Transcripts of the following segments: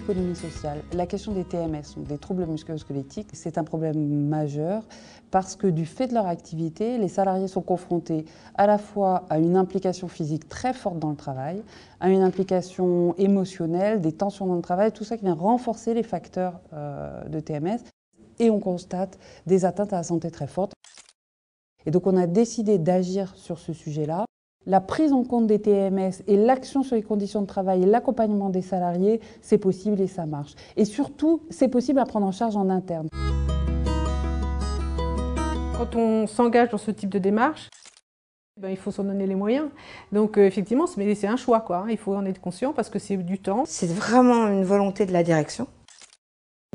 l'économie sociale, la question des TMS, donc des troubles musculo-squelettiques, c'est un problème majeur parce que du fait de leur activité, les salariés sont confrontés à la fois à une implication physique très forte dans le travail, à une implication émotionnelle, des tensions dans le travail, tout ça qui vient renforcer les facteurs de TMS. Et on constate des atteintes à la santé très fortes. Et donc on a décidé d'agir sur ce sujet-là. La prise en compte des TMS et l'action sur les conditions de travail et l'accompagnement des salariés, c'est possible et ça marche. Et surtout, c'est possible à prendre en charge en interne. Quand on s'engage dans ce type de démarche, il faut s'en donner les moyens. Donc effectivement, c'est un choix, quoi. Il faut en être conscient parce que c'est du temps. C'est vraiment une volonté de la direction.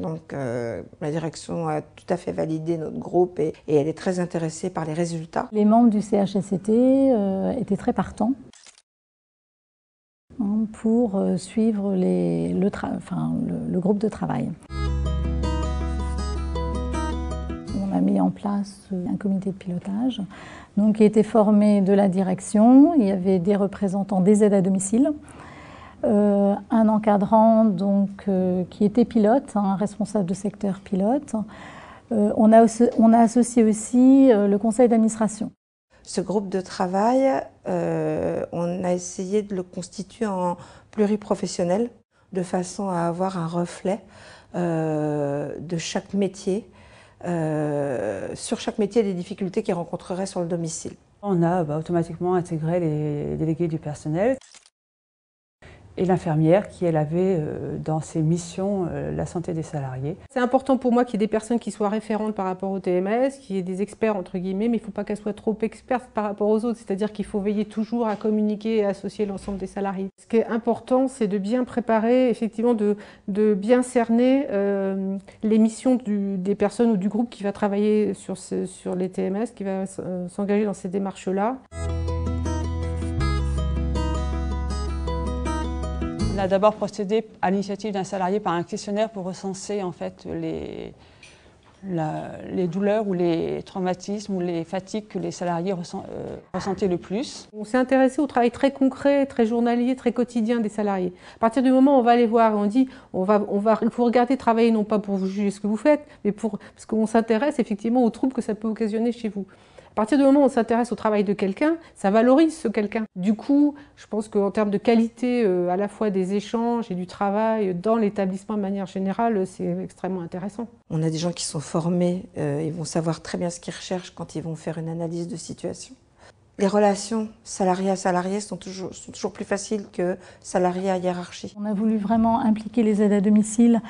Donc la direction a tout à fait validé notre groupe et elle est très intéressée par les résultats. Les membres du CHSCT étaient très partants pour suivre le groupe de travail. On a mis en place un comité de pilotage qui était formé de la direction. Il y avait des représentants des aides à domicile. Un encadrant qui était pilote, un responsable de secteur pilote. On a associé aussi le conseil d'administration. Ce groupe de travail, on a essayé de le constituer en pluriprofessionnel, de façon à avoir un reflet de chaque métier, sur chaque métier des difficultés qu'il rencontrerait sur le domicile. On a automatiquement intégré les délégués du personnel et l'infirmière qui, elle, avait dans ses missions la santé des salariés. C'est important pour moi qu'il y ait des personnes qui soient référentes par rapport au TMS, qu'il y ait des experts entre guillemets, mais il ne faut pas qu'elles soient trop expertes par rapport aux autres, c'est-à-dire qu'il faut veiller toujours à communiquer et associer l'ensemble des salariés. Ce qui est important, c'est de bien préparer, effectivement, de bien cerner les missions des personnes ou du groupe qui va travailler sur les TMS, qui va s'engager dans ces démarches-là. On a d'abord procédé à l'initiative d'un salarié par un questionnaire pour recenser en fait les douleurs ou les traumatismes ou les fatigues que les salariés ressentaient le plus. On s'est intéressé au travail très concret, très journalier, très quotidien des salariés. À partir du moment où on va les voir et on dit il faut regarder travailler non pas pour vous juger ce que vous faites, mais parce qu'on s'intéresse effectivement aux troubles que ça peut occasionner chez vous. À partir du moment où on s'intéresse au travail de quelqu'un, ça valorise ce quelqu'un. Du coup, je pense qu'en termes de qualité à la fois des échanges et du travail dans l'établissement de manière générale, c'est extrêmement intéressant. On a des gens qui sont formés, ils vont savoir très bien ce qu'ils recherchent quand ils vont faire une analyse de situation. Les relations salarié à salarié sont toujours plus faciles que salarié à hiérarchie. On a voulu vraiment impliquer les aides à domicile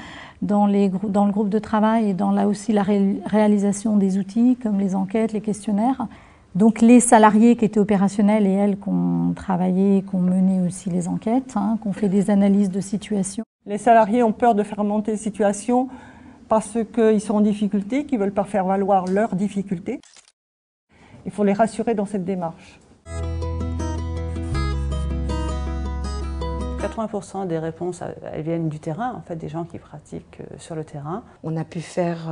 dans le groupe de travail et dans là aussi la réalisation des outils comme les enquêtes, les questionnaires. Donc les salariés qui étaient opérationnels et elles qui ont travaillé, qui ont mené aussi les enquêtes, qui ont fait des analyses de situation. Les salariés ont peur de faire monter les situations parce qu'ils sont en difficulté, qu'ils ne veulent pas faire valoir leurs difficultés. Il faut les rassurer dans cette démarche. 80% des réponses elles viennent du terrain, en fait, des gens qui pratiquent sur le terrain. On a pu faire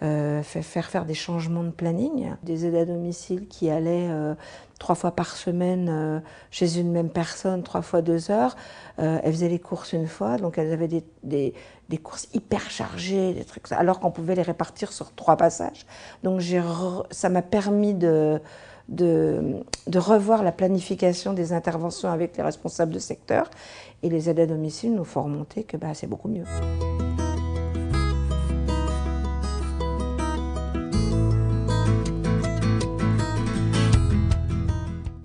des changements de planning, des aides à domicile qui allaient 3 fois par semaine chez une même personne, 3 fois 2 heures. Elles faisaient les courses une fois, donc elles avaient des courses hyper chargées, des trucs, alors qu'on pouvait les répartir sur 3 passages. Donc ça m'a permis de revoir la planification des interventions avec les responsables de secteur, et les aides à domicile nous font remonter que c'est beaucoup mieux.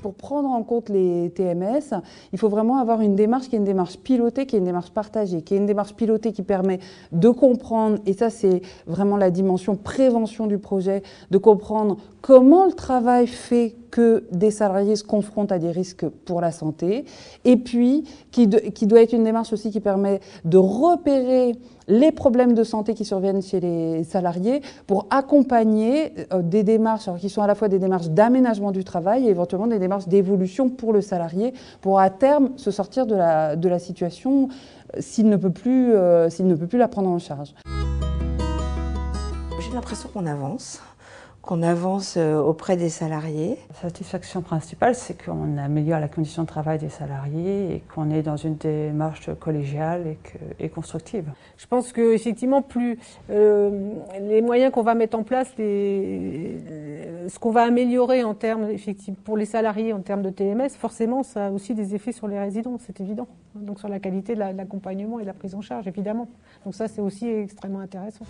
Pour prendre en compte les TMS, il faut vraiment avoir une démarche qui est une démarche pilotée, qui est une démarche partagée, qui est une démarche pilotée qui permet de comprendre, et ça c'est vraiment la dimension prévention du projet, de comprendre comment le travail fait que des salariés se confrontent à des risques pour la santé, et puis qui doit être une démarche aussi qui permet de repérer les problèmes de santé qui surviennent chez les salariés pour accompagner des démarches qui sont à la fois des démarches d'aménagement du travail et éventuellement des démarches d'évolution pour le salarié pour à terme se sortir de la situation s'il ne peut plus la prendre en charge. J'ai l'impression qu'on avance, qu'on avance auprès des salariés. La satisfaction principale, c'est qu'on améliore la condition de travail des salariés et qu'on est dans une démarche collégiale et constructive. Je pense qu'effectivement, plus les moyens qu'on va mettre en place, ce qu'on va améliorer en termes, effectivement, pour les salariés en termes de TMS, forcément, ça a aussi des effets sur les résidents, c'est évident. Donc sur la qualité de l'accompagnement et de la prise en charge, évidemment. Donc ça, c'est aussi extrêmement intéressant.